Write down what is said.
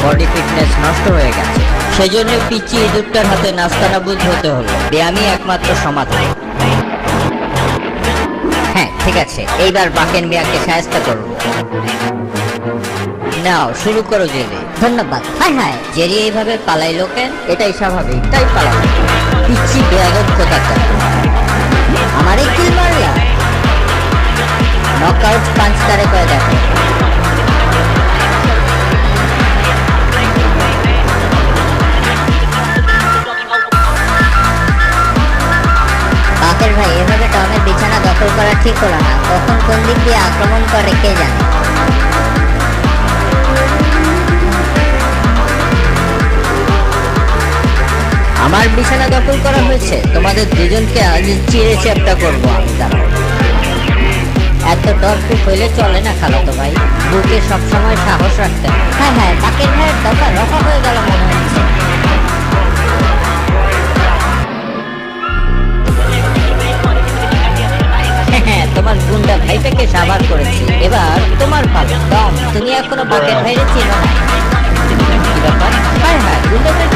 Body fitness নষ্ট হয়ে গেছে। সেজন্য পিচ্চি ইঁদুরটার হাতে নাস্তানাবুদ হতে হলো। ব্যায়ামই একমাত্র সমাধান। হ্যাঁ ঠিক আছে, এইবার বাকেন মিয়াকে সাহায্য করুন। নাও শুরু করো জেরি। ধন্যবাদ। হায় হায়, জেরি এইভাবে পালাইলো কেন? এটাই স্বাভাবিক, তাই পালালো। পিচ্চি বেয়াদব কোথাকার। আমারে কিল মারলা। নকআউট পাঁচ তারে করে দেখো। বাকের ভাই, এভাবে টমের বিছানা দখল করা ঠিক হলো না। কখন কোন দিক দিয়ে আক্রমণ করে কে জানে। আমার বিছানা দখল করা হয়েছে, তোমাদের দুজনকে আজ চিড়ে চ্যাপ্টা করবো আমি। দাঁড়াও, এত ডরফিক হইলে চলে না খালাতো ভাই, বুকে সবসময় সাহস রাখতে হয়। হ্যাঁ হ্যাঁ, বাকের ভাইয়ের দফা রফা হয়ে গেল মনে হচ্ছে। হ্যাঁ, তোমার গুন্ডা ভাইটাকে সাবার করেছি, এবার তোমার পালা। টম, তুমি এখনো বাকের ভাইরে চিনো না? কি ব্যাপার? হ্যাঁ হ্যাঁ, গুন্ডাদের